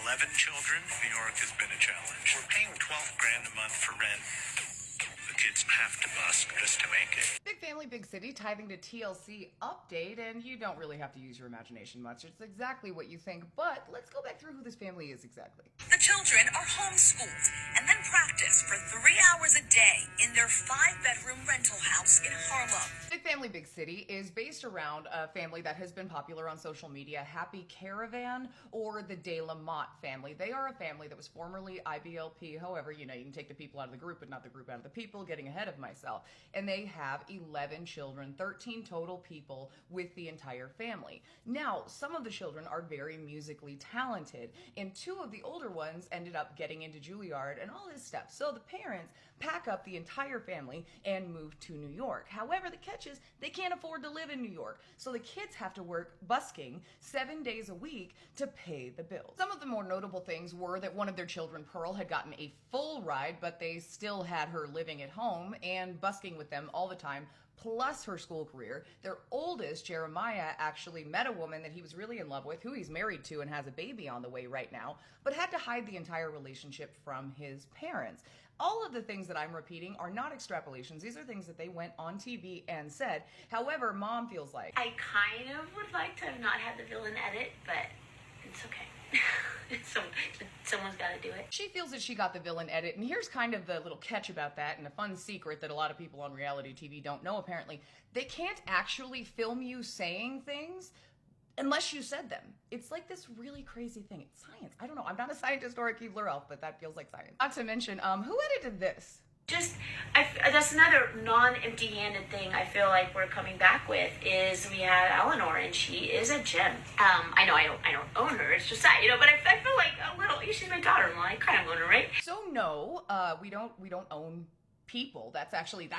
11 children, New York has been a challenge. We're paying 12 grand a month for rent. The kids have to busk just to make it. Big Family, Big City, tithing to TLC update, and you don't really have to use your imagination much. It's exactly what you think, but let's go back through who this family is exactly. The children are homeschooled and then practice for 3 hours a day in their 5-bedroom rental house in Harlem. Big Family, Big City is based around a family that has been popular on social media, Happy Caravan, or the DeLamotte family. They are a family that was formerly IBLP. However, you can take the people out of the group, but not the group out of the people, getting ahead of myself. And they have 11 children, 13 total people with the entire family. Now, some of the children are very musically talented, and 2 of the older ones ended up getting into Juilliard and all this stuff. So the parents pack up the entire family and move to New York. However, the catch is they can't afford to live in New York. So the kids have to work busking 7 days a week to pay the bills. Some of the more notable things were that one of their children, Pearl, had gotten a full ride, but they still had her living at home and busking with them all the time, plus her school career. Their oldest, Jeremiah, actually met a woman that he was really in love with, who he's married to and has a baby on the way right now, but had to hide the entire relationship from his parents. All of the things that I'm repeating are not extrapolations. These are things that they went on TV and said. However, Mom feels like, I kind of would like to have not had the villain edit, but it's okay. Someone's got to do it. She feels that she got the villain edit, and here's kind of the little catch about that, and a fun secret that a lot of people on reality TV don't know apparently. They can't actually film you saying things unless you said them. It's like this really crazy thing. It's science. I don't know. I'm not a scientist or a Keebler elf, but that feels like science. Not to mention, who edited this? That's another non-empty-handed thing I feel like we're coming back with is we have Eleanor, and she is a gem. I know I don't own her. It's just that, but I feel like a little. She's my daughter-in-law. I kind of own her, right? So no, we don't own people. That's an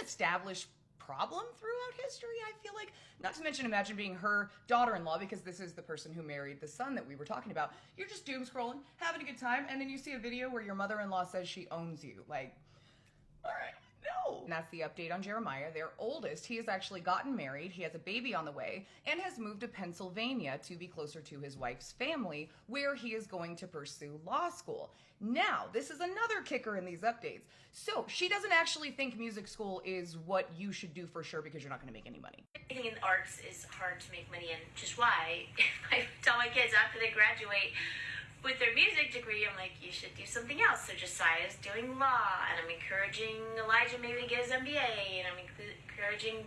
established problem throughout history, I feel like. Not to mention, imagine being her daughter-in-law, because this is the person who married the son that we were talking about. You're just doom scrolling, having a good time, and then you see a video where your mother-in-law says she owns you. Like, all right, no. And that's the update on Jeremiah, their oldest. He has actually gotten married, he has a baby on the way, and has moved to Pennsylvania to be closer to his wife's family, where he is going to pursue law school. Now, this is another kicker in these updates. So, she doesn't actually think music school is what you should do for sure, because you're not going to make any money. Anything in the arts is hard to make money in, which is why I tell my kids after they graduate with their music degree, I'm like, you should do something else. So Josiah's doing law, and I'm encouraging Elijah maybe to get his MBA, and I'm encouraging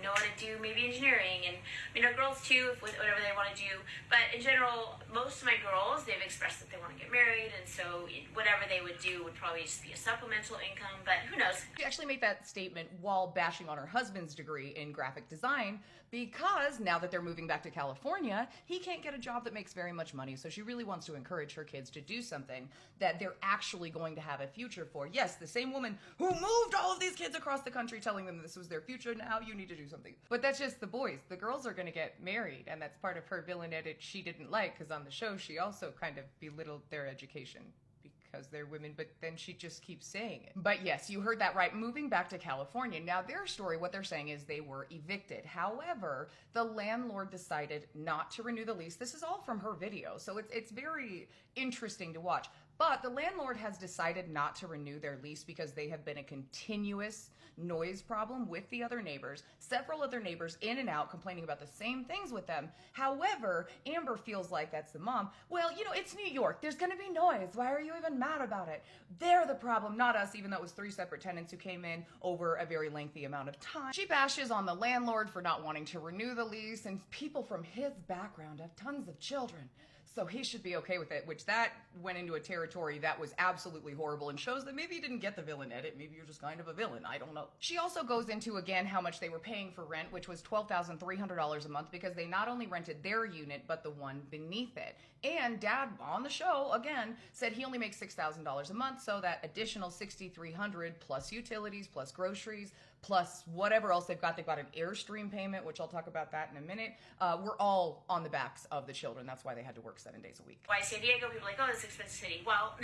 Noah to do maybe engineering, and our girls too, whatever they want to do. But in general, most of my girls, they've expressed that they want to get married, and so whatever they would do would probably just be a supplemental income, but who knows. She actually made that statement while bashing on her husband's degree in graphic design, because now that they're moving back to California, he can't get a job that makes very much money. So she really wants to encourage her kids to do something that they're actually going to have a future for. Yes, the same woman who moved all of these kids across the country telling them this was their future, now you need to do something. But that's just the boys. The girls are going to get married, and that's part of her villain edit she didn't like, because on the show she also kind of belittled their education because they're women, but then she just keeps saying it. But yes, you heard that right, moving back to California. Now their story, what they're saying is they were evicted. However, the landlord decided not to renew the lease. This is all from her video, so it's very interesting to watch. But the landlord has decided not to renew their lease because they have been a continuous noise problem with the other neighbors. Several other neighbors in and out complaining about the same things with them. However, Amber feels like, that's the mom, well, it's New York. There's going to be noise. Why are you even mad about it? They're the problem, not us, even though it was 3 separate tenants who came in over a very lengthy amount of time. She bashes on the landlord for not wanting to renew the lease, and people from his background have tons of children. So he should be okay with it, which that went into a territory that was absolutely horrible and shows that maybe you didn't get the villain edit. Maybe you're just kind of a villain. I don't know. She also goes into, again, how much they were paying for rent, which was $12,300 a month, because they not only rented their unit, but the one beneath it. And Dad, on the show, again, said he only makes $6,000 a month, so that additional $6,300 plus utilities, plus groceries, plus whatever else they've got. They've got an Airstream payment, which I'll talk about that in a minute. We're all on the backs of the children. That's why they had to work 7 days a week. Why San Diego? People are like, oh, it's an expensive city. Well,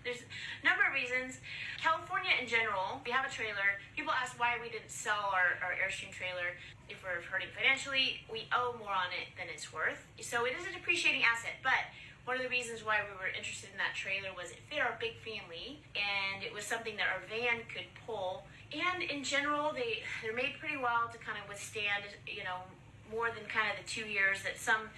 there's a number of reasons. California in general, we have a trailer. People ask why we didn't sell our Airstream trailer. If we're hurting financially, we owe more on it than it's worth. So it is a depreciating asset, but one of the reasons why we were interested in that trailer was it fit our big family, and it was something that our van could pull. And in general, they're made pretty well to kind of withstand, more than kind of the 2 years that some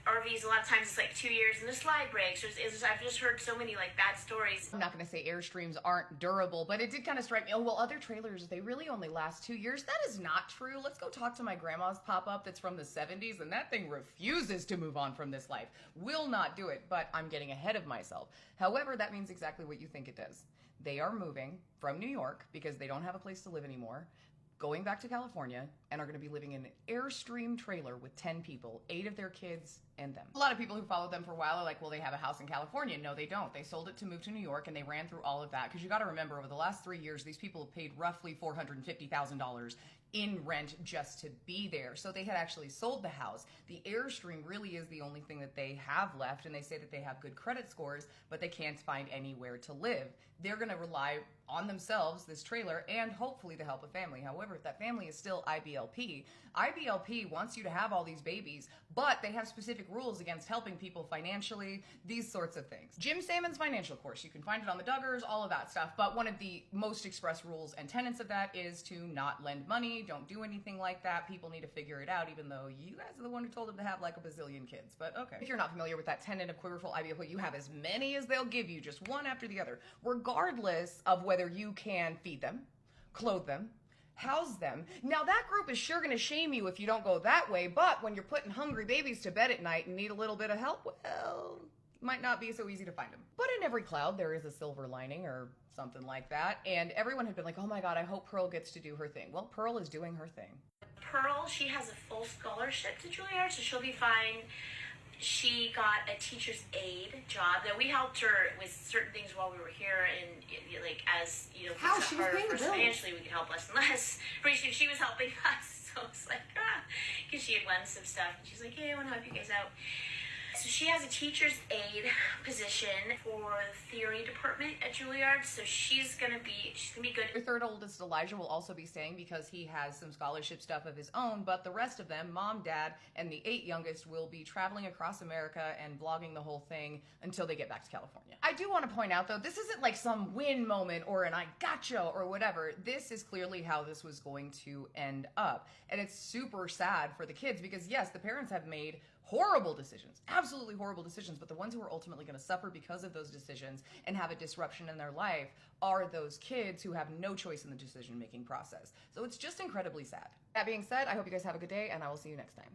RVs, a lot of times it's like 2 years and the slide breaks. I've just heard so many like bad stories. I'm not going to say Airstreams aren't durable, but it did kind of strike me. Oh, well, other trailers, they really only last 2 years. That is not true. Let's go talk to my grandma's pop-up that's from the 70s, and that thing refuses to move on from this life. Will not do it, but I'm getting ahead of myself. However, that means exactly what you think it does. They are moving from New York because they don't have a place to live anymore, going back to California, and are going to be living in an Airstream trailer with 10 people, 8 of their kids and them. A lot of people who followed them for a while are like, well, they have a house in California. No, they don't. They sold it to move to New York, and they ran through all of that. Because you got to remember, over the last 3 years, these people have paid roughly $450,000 in rent just to be there. So they had actually sold the house. The Airstream really is the only thing that they have left, and they say that they have good credit scores, but they can't find anywhere to live. They're going to rely on themselves, this trailer, and hopefully the help of family. However, if that family is still IBLP wants you to have all these babies, but they have specific rules against helping people financially, these sorts of things. Jim Salmon's financial course, you can find it on the Duggars, all of that stuff, but one of the most express rules and tenets of that is to not lend money, don't do anything like that. People need to figure it out, even though you guys are the one who told them to have like a bazillion kids, but okay. If you're not familiar with that tenet of quiverful IBLP, you have as many as they'll give you, just one after the other, regardless of whether you can feed them, clothe them, house them. Now that group is sure going to shame you if you don't go that way, but when you're putting hungry babies to bed at night and need a little bit of help, well, might not be so easy to find them. But in every cloud there is a silver lining or something like that, and everyone had been like, oh my god, I hope Pearl gets to do her thing. Well, Pearl is doing her thing. Pearl, she has a full scholarship to Juilliard, so she'll be fine. She got a teacher's aide job that we helped her with certain things while we were here, and like as How she was paying the bills financially, we could help less and less. Pretty soon she was helping us, so it's like because she had won some stuff, and she's like, hey, I want to help you guys out. So she has a teacher's aide position for the theory department at Juilliard, so she's gonna be good. Your third oldest, Elijah, will also be staying because he has some scholarship stuff of his own, but the rest of them, mom, dad, and the 8 youngest, will be traveling across America and vlogging the whole thing until they get back to California. I do want to point out, though, this isn't like some win moment or an I gotcha or whatever. This is clearly how this was going to end up, and it's super sad for the kids because, yes, the parents have made horrible decisions, absolutely horrible decisions, but the ones who are ultimately going to suffer because of those decisions and have a disruption in their life are those kids who have no choice in the decision-making process. So it's just incredibly sad. That being said, I hope you guys have a good day, and I will see you next time.